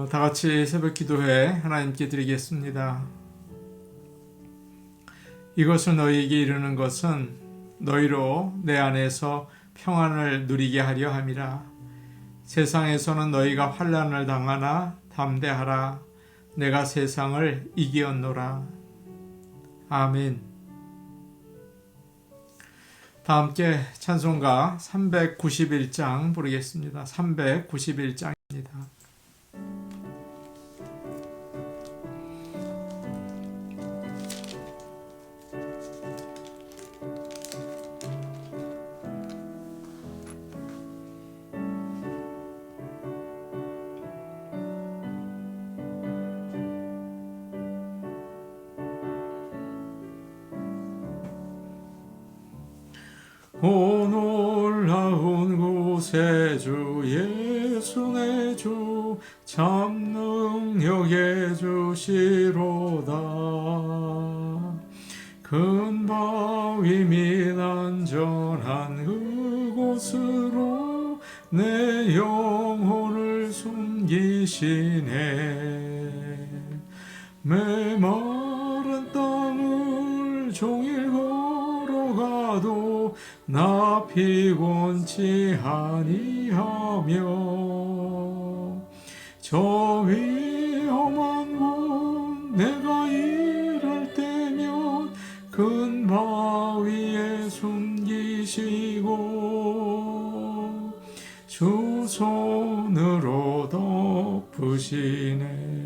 다 같이 새벽 기도회 하나님께 드리겠습니다. 이것을 너희에게 이르는 것은 너희로 내 안에서 평안을 누리게 하려 함이라. 세상에서는 너희가 환난을 당하나 담대하라. 내가 세상을 이기었노라. 아멘. 다 함께 찬송가 391장 부르겠습니다. 391장입니다. 오 놀라운 구세 주 예수 내 주 참 능력의 주시로다. 큰 바위 및 안전한 그곳으로 내 영혼을 숨기시네. 메마른 땅을 종일 걸어가도 나 피곤치 아니하며 저 위험한 곳 내가 이를 때면 큰 바위에 숨기시고 주 손으로 덮으시네.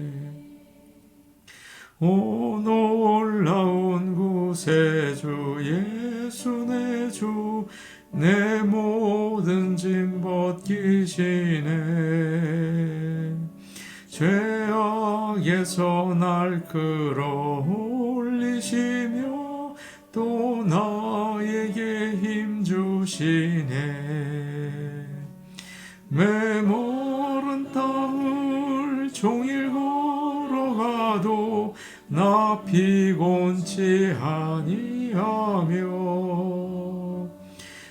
오 놀라운 구세주 예수 내 주 내 모든 짐 벗기시네. 죄악에서 날 끌어올리시며 또 나에게 힘 주시네. 메마른 땅을 종일 걸어가도 나 피곤치 아니하며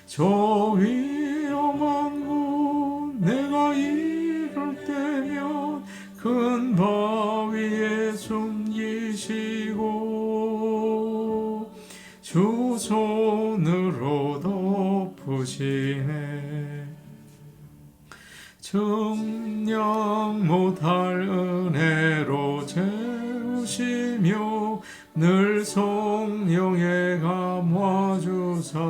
저 위험한 곳 내가 이를 때면 큰 바위에 숨기시고 주 손으로 덮으시네. 증량 못할 은혜로 채우시며 늘 성령에 감화주사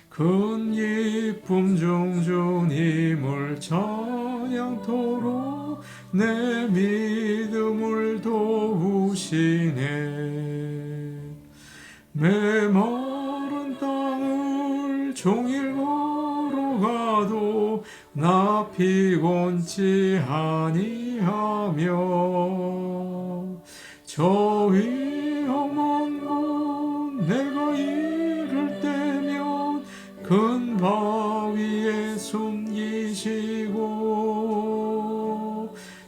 큰 기쁨 중 주님을 찬양토록 내 믿음을 도우시네. 메마른 땅을 종일 걸어가도 나 피곤치 아니하며 저 위험한 곳 내가 이를 때면 큰 바위에 숨기시고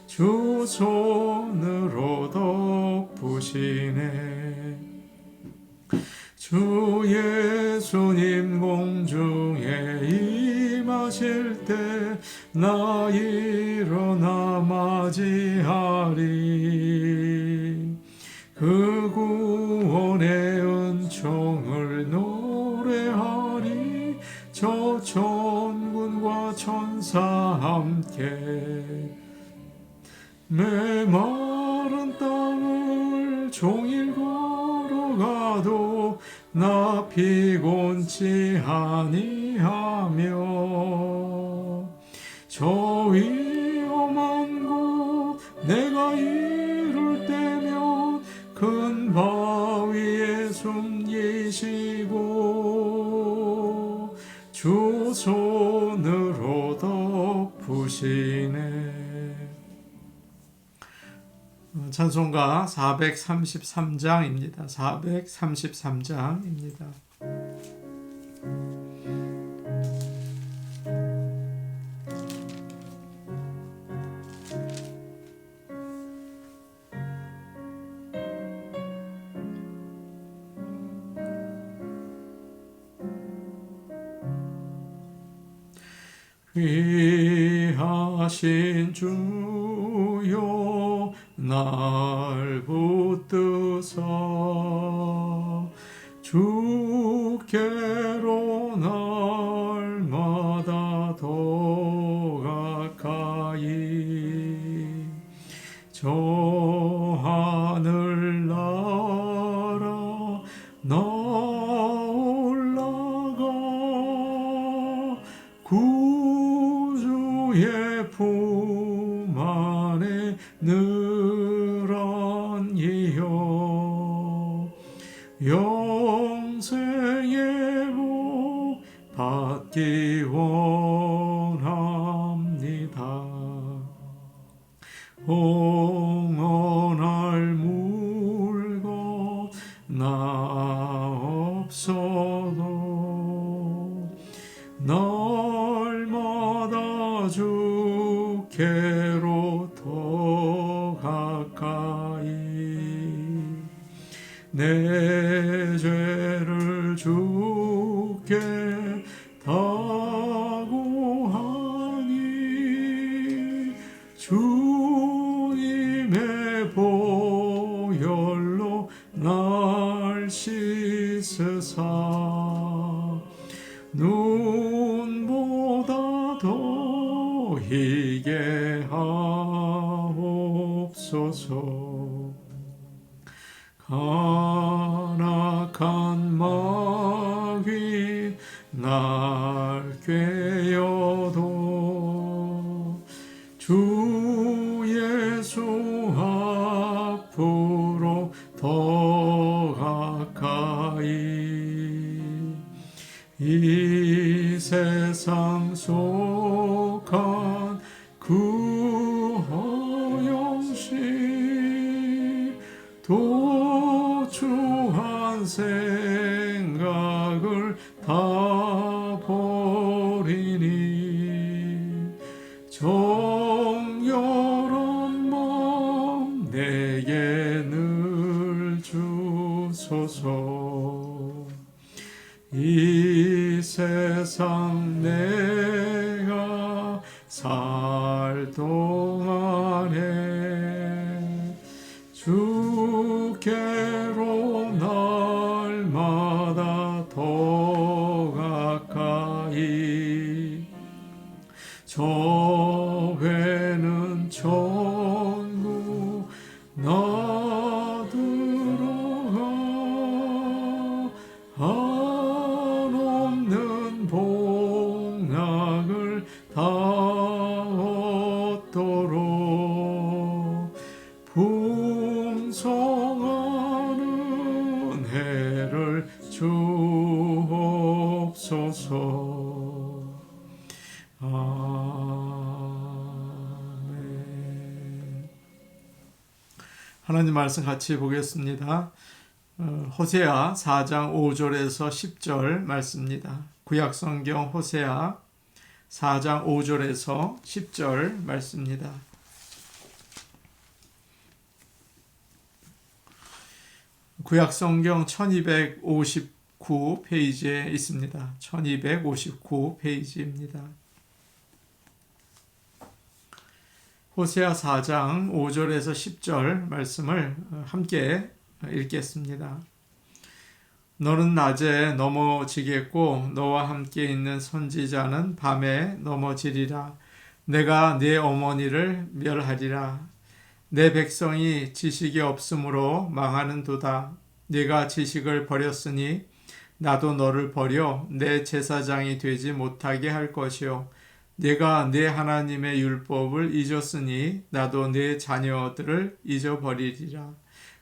주 손으로 덮으시네. 주 예수님 공중에 임하실 때 나 일어나 맞이하리. 그 구원의 은총을 노래하리. 저 천군과 천사 함께 메마른 땅을 종일 걸어가도 나 피곤치 아니하며 저 위험한 곳 내가 이를 때면 큰 바위에 숨기시고 주 손으로 덮으시네. 찬송가 433장입니다. 433장입니다. 귀하신 주여 날 붙드사 주께로 날마다 더 가까이 저 하늘 나라 나 올라가 구주의 품 안에 늘 안기어 영생의 복 받기 원합니다. 홍원할 물건 나 없어도 날마다 주께로 더 가까이 내 죄를 주께 다고하니 주님의 보혈로 날 씻으사 눈보다 더 희게 하옵소서. 간악한 마귀 날 꾀어도 주 예수 앞으로 더 가까이 이 세상 속한 그 허영시 도추한 생각을 다 버리니 정결한 마음 내게 늘 주소서. 이 세상 내가 살 동안에 주께로 날마다 더 가까이 저 배는 천국 나 들어가 한없는 복락을 다 얻도록 풍성한 은혜를 주옵소서. 아멘. 하나님 말씀 같이 보겠습니다. 호세아 4장 5절에서 10절 말씀입니다. 구약성경 호세아 4장 5절에서 10절 말씀입니다. 구약성경 1259 페이지에 있습니다. 1259 페이지입니다. 호세아 4장 5절에서 10절 말씀을 함께 읽겠습니다. 너는 낮에 넘어지겠고 너와 함께 있는 선지자는 밤에 넘어지리라. 내가 네 어머니를 멸하리라. 내 백성이 지식이 없으므로 망하는도다. 네가 지식을 버렸으니 나도 너를 버려 내 제사장이 되지 못하게 할 것이요. 네가 네 하나님의 율법을 잊었으니 나도 네 자녀들을 잊어버리리라.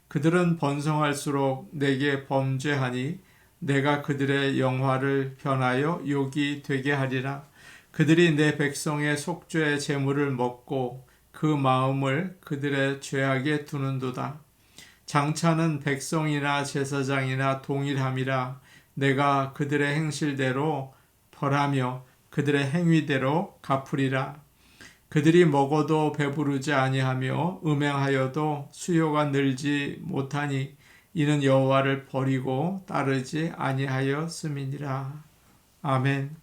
그들은 번성할수록 내게 범죄하니 내가 그들의 영화를 변하여 욕이 되게 하리라. 그들이 내 백성의 속죄의 제물을 먹고 그 마음을 그들의 죄악에 두는도다. 장차는 백성이나 제사장이나 동일함이라. 내가 그들의 행실대로 벌하며 그들의 행위대로 갚으리라. 그들이 먹어도 배부르지 아니하며 음행하여도 수요가 늘지 못하니 이는 여호와를 버리고 따르지 아니하였음이니라. 아멘.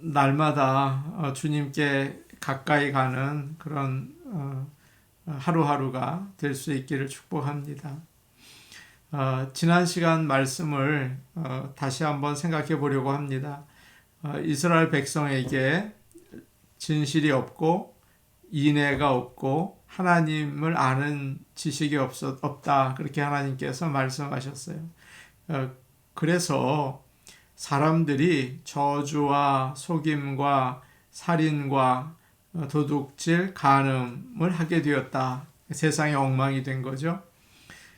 날마다 주님께 가까이 가는 그런 하루하루가 될 수 있기를 축복합니다. 지난 시간 말씀을 다시 한번 생각해 보려고 합니다. 이스라엘 백성에게 진실이 없고 인애가 없고 하나님을 아는 지식이 없다. 그렇게 하나님께서 말씀하셨어요. 그래서 사람들이 저주와 속임과 살인과 도둑질, 간음을 하게 되었다. 세상이 엉망이 된 거죠.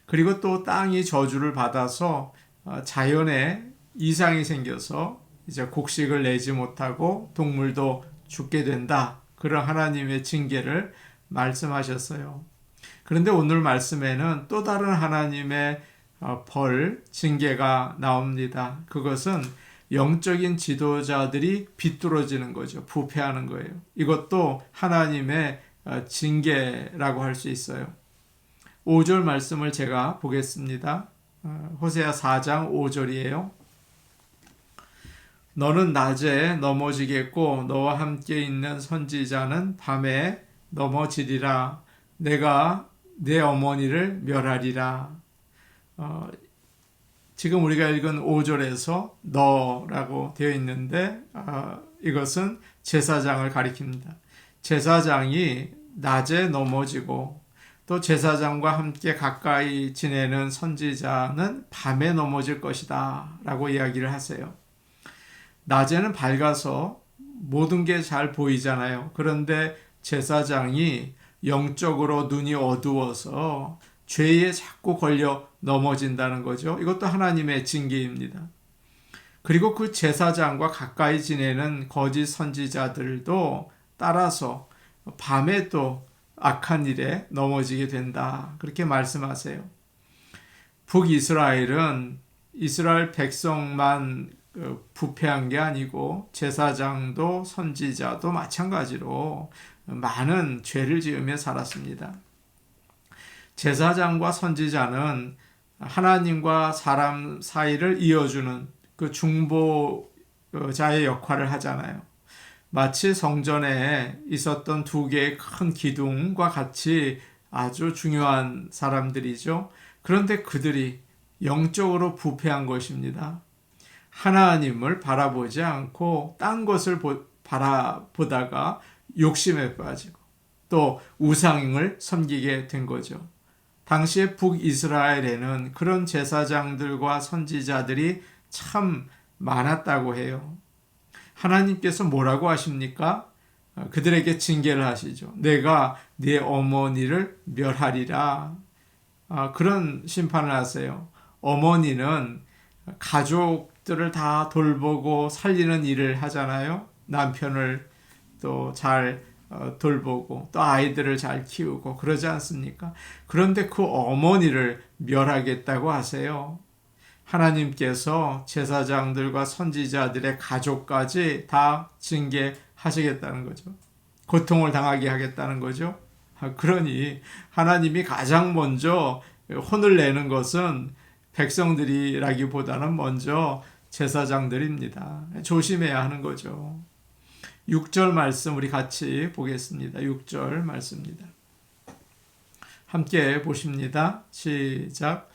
그리고 또 땅이 저주를 받아서 자연에 이상이 생겨서 이제 곡식을 내지 못하고 동물도 죽게 된다. 그런 하나님의 징계를 말씀하셨어요. 그런데 오늘 말씀에는 또 다른 하나님의 벌, 징계가 나옵니다. 그것은 영적인 지도자들이 비뚤어지는 거죠. 부패하는 거예요. 이것도 하나님의 징계라고 할 수 있어요. 5절 말씀을 제가 보겠습니다. 호세아 4장 5절이에요. 너는 낮에 넘어지겠고 너와 함께 있는 선지자는 밤에 넘어지리라. 내가 내 어머니를 멸하리라. 지금 우리가 읽은 5절에서 너라고 되어 있는데 이것은 제사장을 가리킵니다. 제사장이 낮에 넘어지고 또 제사장과 함께 가까이 지내는 선지자는 밤에 넘어질 것이다 라고 이야기를 하세요. 낮에는 밝아서 모든 게 잘 보이잖아요. 그런데 제사장이 영적으로 눈이 어두워서 죄에 자꾸 걸려 넘어진다는 거죠. 이것도 하나님의 징계입니다. 그리고 그 제사장과 가까이 지내는 거짓 선지자들도 따라서 밤에 또 악한 일에 넘어지게 된다. 그렇게 말씀하세요. 북이스라엘은 이스라엘 백성만 부패한 게 아니고 제사장도 선지자도 마찬가지로 많은 죄를 지으며 살았습니다. 제사장과 선지자는 하나님과 사람 사이를 이어주는 그 중보자의 역할을 하잖아요. 마치 성전에 있었던 두 개의 큰 기둥과 같이 아주 중요한 사람들이죠. 그런데 그들이 영적으로 부패한 것입니다. 하나님을 바라보지 않고 딴 것을 바라보다가 욕심에 빠지고 또 우상을 섬기게 된 거죠. 당시에 북이스라엘에는 그런 제사장들과 선지자들이 참 많았다고 해요. 하나님께서 뭐라고 하십니까? 그들에게 징계를 하시죠. 내가 네 어머니를 멸하리라. 그런 심판을 하세요. 어머니는 가족들을 다 돌보고 살리는 일을 하잖아요. 남편을 또 잘 돌보고 또 아이들을 잘 키우고 그러지 않습니까? 그런데 그 어머니를 멸하겠다고 하세요. 하나님께서 제사장들과 선지자들의 가족까지 다 징계하시겠다는 거죠. 고통을 당하게 하겠다는 거죠. 그러니 하나님이 가장 먼저 혼을 내는 것은 백성들이라기보다는 먼저 제사장들입니다. 조심해야 하는 거죠. 6절 말씀 우리 같이 보겠습니다. 6절 말씀입니다. 함께 보십니다. 시작.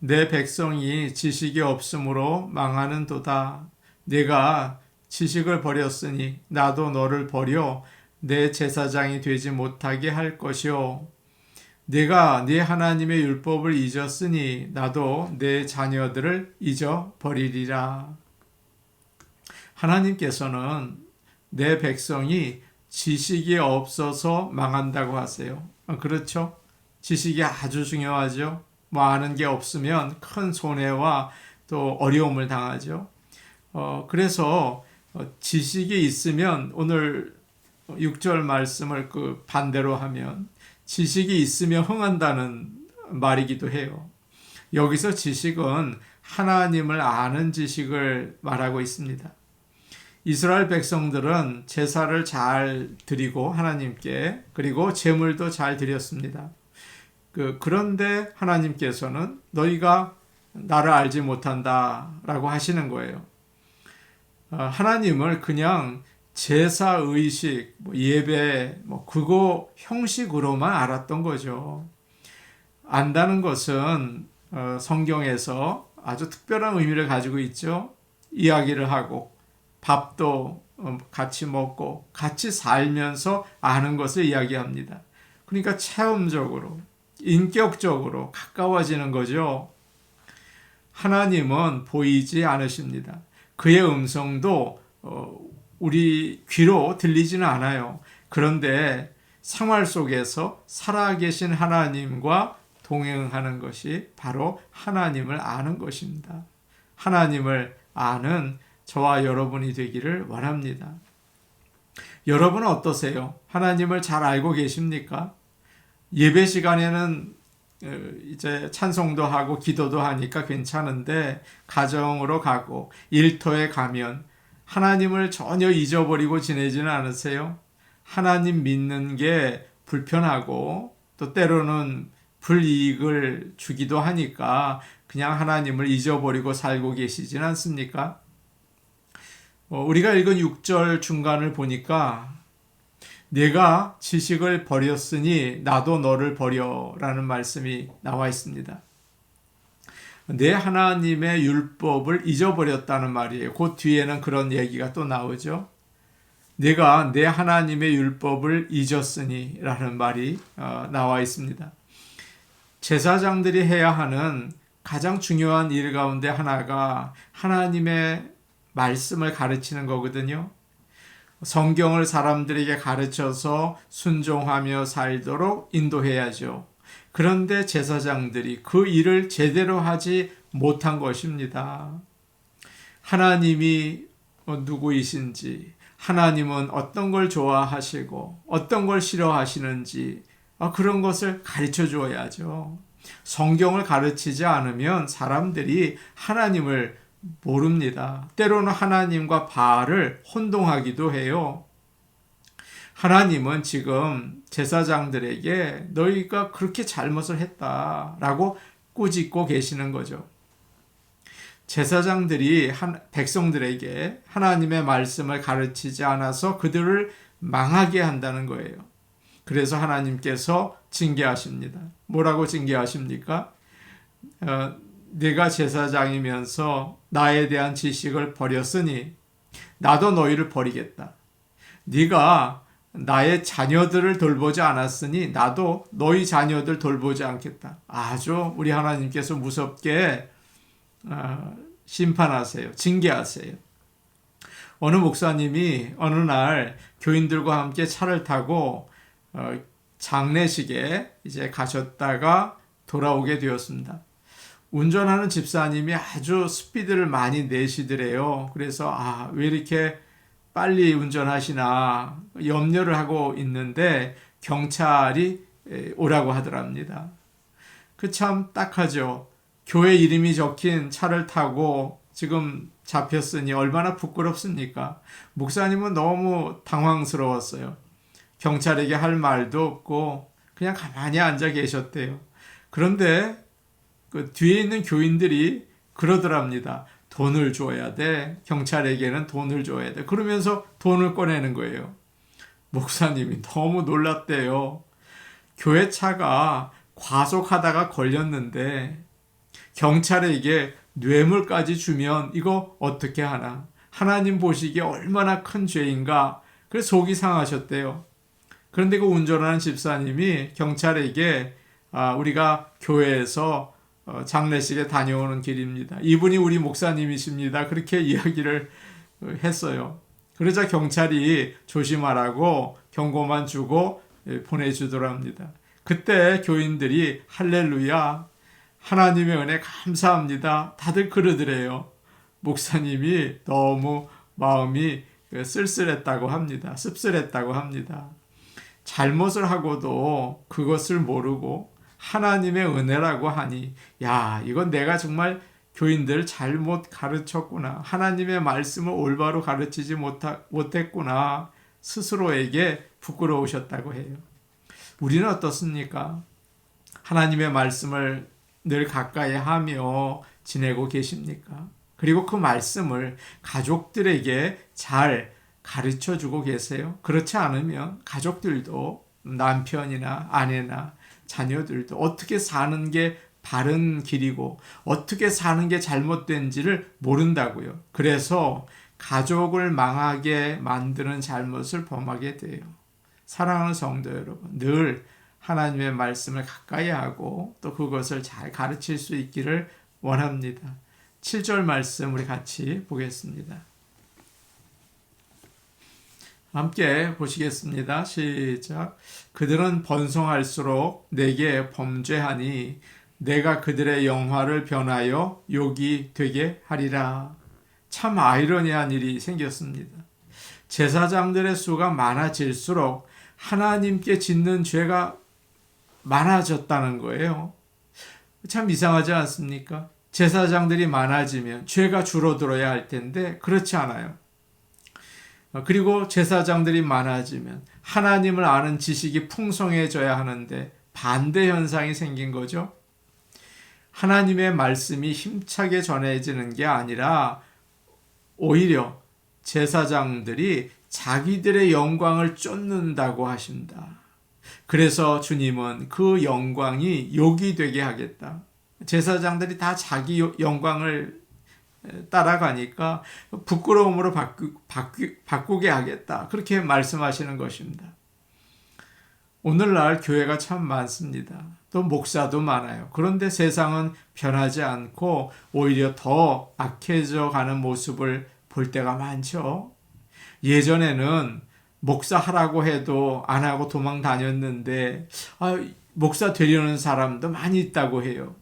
내 백성이 지식이 없으므로 망하는도다. 내가 지식을 버렸으니 나도 너를 버려 내 제사장이 되지 못하게 할 것이요. 내가 네 하나님의 율법을 잊었으니 나도 내 자녀들을 잊어버리리라. 하나님께서는 내 백성이 지식이 없어서 망한다고 하세요. 그렇죠? 지식이 아주 중요하죠. 뭐 아는 게 없으면 큰 손해와 또 어려움을 당하죠. 그래서 지식이 있으면 오늘 6절 말씀을 그 반대로 하면 지식이 있으면 흥한다는 말이기도 해요. 여기서 지식은 하나님을 아는 지식을 말하고 있습니다. 이스라엘 백성들은 제사를 잘 드리고 하나님께 그리고 제물도 잘 드렸습니다. 그런데 하나님께서는 너희가 나를 알지 못한다라고 하시는 거예요. 하나님을 그냥 제사 의식, 예배, 그거 형식으로만 알았던 거죠. 안다는 것은 성경에서 아주 특별한 의미를 가지고 있죠. 이야기를 하고 밥도 같이 먹고 같이 살면서 아는 것을 이야기합니다. 그러니까 체험적으로, 인격적으로 가까워지는 거죠. 하나님은 보이지 않으십니다. 그의 음성도 우리 귀로 들리지는 않아요. 그런데 생활 속에서 살아계신 하나님과 동행하는 것이 바로 하나님을 아는 것입니다. 하나님을 아는 저와 여러분이 되기를 원합니다. 여러분은 어떠세요? 하나님을 잘 알고 계십니까? 예배 시간에는 이제 찬송도 하고 기도도 하니까 괜찮은데 가정으로 가고 일터에 가면 하나님을 전혀 잊어버리고 지내지는 않으세요? 하나님 믿는 게 불편하고 또 때로는 불이익을 주기도 하니까 그냥 하나님을 잊어버리고 살고 계시진 않습니까? 우리가 읽은 6절 중간을 보니까 내가 지식을 버렸으니 나도 너를 버려라는 말씀이 나와 있습니다. 내 하나님의 율법을 잊어버렸다는 말이에요. 그 뒤에는 그런 얘기가 또 나오죠. 내가 내 하나님의 율법을 잊었으니 라는 말이 나와 있습니다. 제사장들이 해야 하는 가장 중요한 일 가운데 하나가 하나님의 말씀을 가르치는 거거든요. 성경을 사람들에게 가르쳐서 순종하며 살도록 인도해야죠. 그런데 제사장들이 그 일을 제대로 하지 못한 것입니다. 하나님이 누구이신지, 하나님은 어떤 걸 좋아하시고 어떤 걸 싫어하시는지 그런 것을 가르쳐 줘야죠. 성경을 가르치지 않으면 사람들이 하나님을 모릅니다. 때로는 하나님과 바알을 혼동하기도 해요. 하나님은 지금 제사장들에게 너희가 그렇게 잘못을 했다라고 꾸짖고 계시는 거죠. 제사장들이 백성들에게 하나님의 말씀을 가르치지 않아서 그들을 망하게 한다는 거예요. 그래서 하나님께서 징계하십니다. 뭐라고 징계하십니까? 내가 제사장이면서 나에 대한 지식을 버렸으니 나도 너희를 버리겠다. 네가 나의 자녀들을 돌보지 않았으니 나도 너희 자녀들 돌보지 않겠다. 아주 우리 하나님께서 무섭게 심판하세요. 징계하세요. 어느 목사님이 어느 날 교인들과 함께 차를 타고 장례식에 이제 가셨다가 돌아오게 되었습니다. 운전하는 집사님이 아주 스피드를 많이 내시더래요. 그래서 왜 이렇게 빨리 운전하시나 염려를 하고 있는데 경찰이 오라고 하더랍니다. 그 참 딱하죠. 교회 이름이 적힌 차를 타고 지금 잡혔으니 얼마나 부끄럽습니까? 목사님은 너무 당황스러웠어요. 경찰에게 할 말도 없고 그냥 가만히 앉아 계셨대요. 그런데 그 뒤에 있는 교인들이 그러더랍니다. 돈을 줘야 돼. 경찰에게는 돈을 줘야 돼. 그러면서 돈을 꺼내는 거예요. 목사님이 너무 놀랐대요. 교회 차가 과속하다가 걸렸는데 경찰에게 뇌물까지 주면 이거 어떻게 하나? 하나님 보시기에 얼마나 큰 죄인가? 그래서 속이 상하셨대요. 그런데 그 운전하는 집사님이 경찰에게 우리가 교회에서 장례식에 다녀오는 길입니다. 이분이 우리 목사님이십니다. 그렇게 이야기를 했어요. 그러자 경찰이 조심하라고 경고만 주고 보내주더랍니다. 그때 교인들이 할렐루야, 하나님의 은혜 감사합니다. 다들 그러더래요. 목사님이 너무 마음이 쓸쓸했다고 합니다. 씁쓸했다고 합니다. 잘못을 하고도 그것을 모르고 하나님의 은혜라고 하니 이건 내가 정말 교인들 잘못 가르쳤구나. 하나님의 말씀을 올바로 가르치지 못했구나. 스스로에게 부끄러우셨다고 해요. 우리는 어떻습니까? 하나님의 말씀을 늘 가까이 하며 지내고 계십니까? 그리고 그 말씀을 가족들에게 잘 가르쳐 주고 계세요? 그렇지 않으면 가족들도 남편이나 아내나 자녀들도 어떻게 사는 게 바른 길이고 어떻게 사는 게 잘못된지를 모른다고요. 그래서 가족을 망하게 만드는 잘못을 범하게 돼요. 사랑하는 성도 여러분, 늘 하나님의 말씀을 가까이 하고 또 그것을 잘 가르칠 수 있기를 원합니다. 7절 말씀 우리 같이 보겠습니다. 함께 보시겠습니다. 시작. 그들은 번성할수록 내게 범죄하니 내가 그들의 영화를 변하여 욕이 되게 하리라. 참 아이러니한 일이 생겼습니다. 제사장들의 수가 많아질수록 하나님께 짓는 죄가 많아졌다는 거예요. 참 이상하지 않습니까? 제사장들이 많아지면 죄가 줄어들어야 할 텐데 그렇지 않아요. 그리고 제사장들이 많아지면 하나님을 아는 지식이 풍성해져야 하는데 반대 현상이 생긴 거죠. 하나님의 말씀이 힘차게 전해지는 게 아니라 오히려 제사장들이 자기들의 영광을 쫓는다고 하신다. 그래서 주님은 그 영광이 욕이 되게 하겠다. 제사장들이 다 자기 영광을 따라가니까 부끄러움으로 바꾸게 하겠다. 그렇게 말씀하시는 것입니다. 오늘날 교회가 참 많습니다. 또 목사도 많아요. 그런데 세상은 변하지 않고 오히려 더 악해져 가는 모습을 볼 때가 많죠. 예전에는 목사 하라고 해도 안 하고 도망 다녔는데 목사 되려는 사람도 많이 있다고 해요.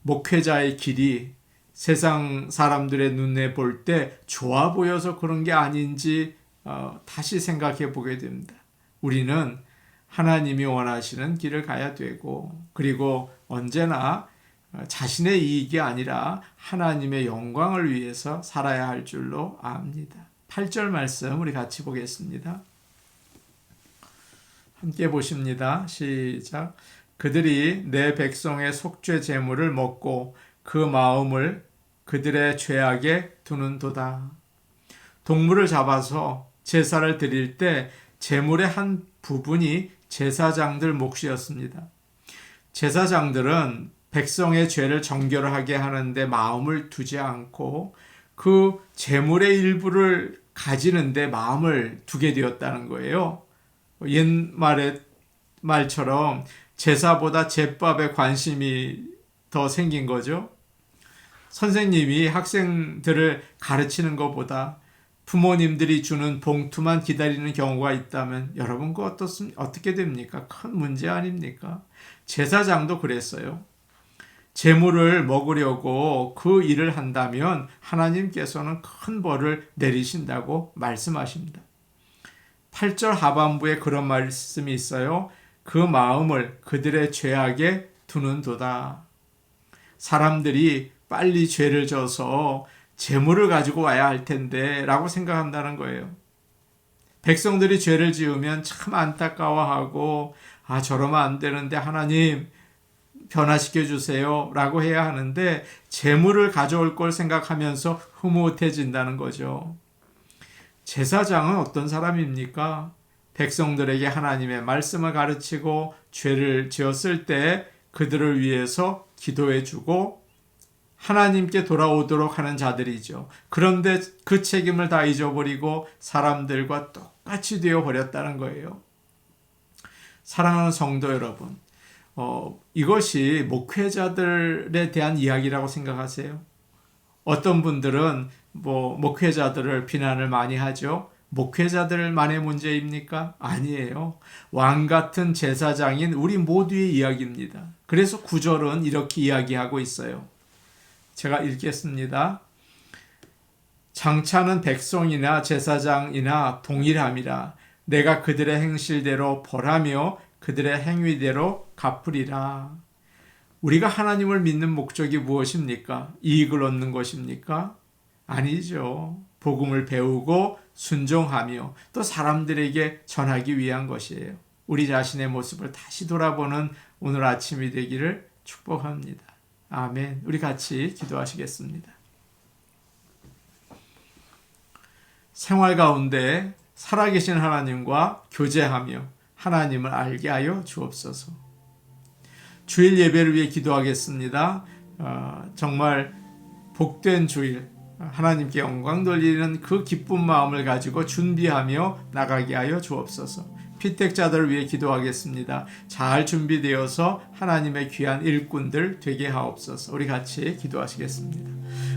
목회자의 길이 세상 사람들의 눈에 볼 때 좋아 보여서 그런 게 아닌지 다시 생각해 보게 됩니다. 우리는 하나님이 원하시는 길을 가야 되고 그리고 언제나 자신의 이익이 아니라 하나님의 영광을 위해서 살아야 할 줄로 압니다. 8절 말씀 우리 같이 보겠습니다. 함께 보십니다. 시작. 그들이 내 백성의 속죄 제물을 먹고 그 마음을 그들의 죄악에 두는도다. 동물을 잡아서 제사를 드릴 때 제물의 한 부분이 제사장들 몫이었습니다. 제사장들은 백성의 죄를 정결하게 하는데 마음을 두지 않고 그 제물의 일부를 가지는데 마음을 두게 되었다는 거예요. 옛말의 말처럼 제사보다 제밥에 관심이 더 생긴 거죠. 선생님이 학생들을 가르치는 것보다 부모님들이 주는 봉투만 기다리는 경우가 있다면 여러분 그거 어떻게 됩니까? 큰 문제 아닙니까? 제사장도 그랬어요. 제물을 먹으려고 그 일을 한다면 하나님께서는 큰 벌을 내리신다고 말씀하십니다. 8절 하반부에 그런 말씀이 있어요. 그 마음을 그들의 죄악에 두는도다. 사람들이 빨리 죄를 져서 제물을 가지고 와야 할 텐데 라고 생각한다는 거예요. 백성들이 죄를 지으면 참 안타까워하고 저러면 안 되는데 하나님 변화시켜 주세요 라고 해야 하는데 제물을 가져올 걸 생각하면서 흐뭇해진다는 거죠. 제사장은 어떤 사람입니까? 백성들에게 하나님의 말씀을 가르치고 죄를 지었을 때 그들을 위해서 기도해 주고 하나님께 돌아오도록 하는 자들이죠. 그런데 그 책임을 다 잊어버리고 사람들과 똑같이 되어버렸다는 거예요. 사랑하는 성도 여러분, 이것이 목회자들에 대한 이야기라고 생각하세요? 어떤 분들은 목회자들을 비난을 많이 하죠. 목회자들만의 문제입니까? 아니에요. 왕 같은 제사장인 우리 모두의 이야기입니다. 그래서 9절은 이렇게 이야기하고 있어요. 제가 읽겠습니다. 장차는 백성이나 제사장이나 동일함이라 내가 그들의 행실대로 벌하며 그들의 행위대로 갚으리라. 우리가 하나님을 믿는 목적이 무엇입니까? 이익을 얻는 것입니까? 아니죠. 복음을 배우고 순종하며 또 사람들에게 전하기 위한 것이에요. 우리 자신의 모습을 다시 돌아보는 오늘 아침이 되기를 축복합니다. 아멘. 우리 같이 기도하시겠습니다. 생활 가운데 살아계신 하나님과 교제하며 하나님을 알게 하여 주옵소서. 주일 예배를 위해 기도하겠습니다. 정말 복된 주일, 하나님께 영광 돌리는 그 기쁜 마음을 가지고 준비하며 나가게 하여 주옵소서. 피택자들을 위해 기도하겠습니다. 잘 준비되어서 하나님의 귀한 일꾼들 되게 하옵소서. 우리 같이 기도하시겠습니다.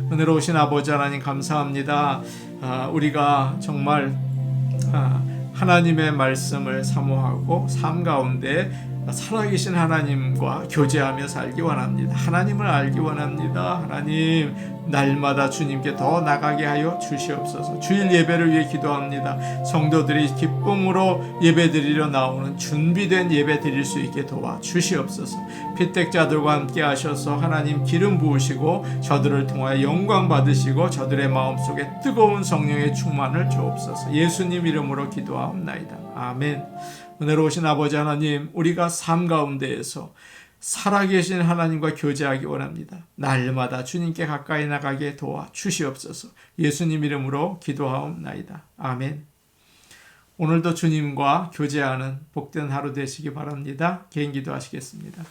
오늘 오신 아버지 하나님 감사합니다. 우리가 정말 하나님의 말씀을 사모하고 삶 가운데 살아계신 하나님과 교제하며 살기 원합니다. 하나님을 알기 원합니다. 하나님, 날마다 주님께 더 나가게 하여 주시옵소서. 주일 예배를 위해 기도합니다. 성도들이 기쁨으로 예배 드리러 나오는 준비된 예배 드릴 수 있게 도와 주시옵소서. 피택자들과 함께 하셔서 하나님 기름 부으시고 저들을 통하여 영광 받으시고 저들의 마음속에 뜨거운 성령의 충만을 주옵소서. 예수님 이름으로 기도하옵나이다. 아멘. 오늘 오신 아버지 하나님, 우리가 삶 가운데에서 살아계신 하나님과 교제하기 원합니다. 날마다 주님께 가까이 나가게 도와 주시옵소서. 예수님 이름으로 기도하옵나이다. 아멘. 오늘도 주님과 교제하는 복된 하루 되시기 바랍니다. 개인 기도하시겠습니다.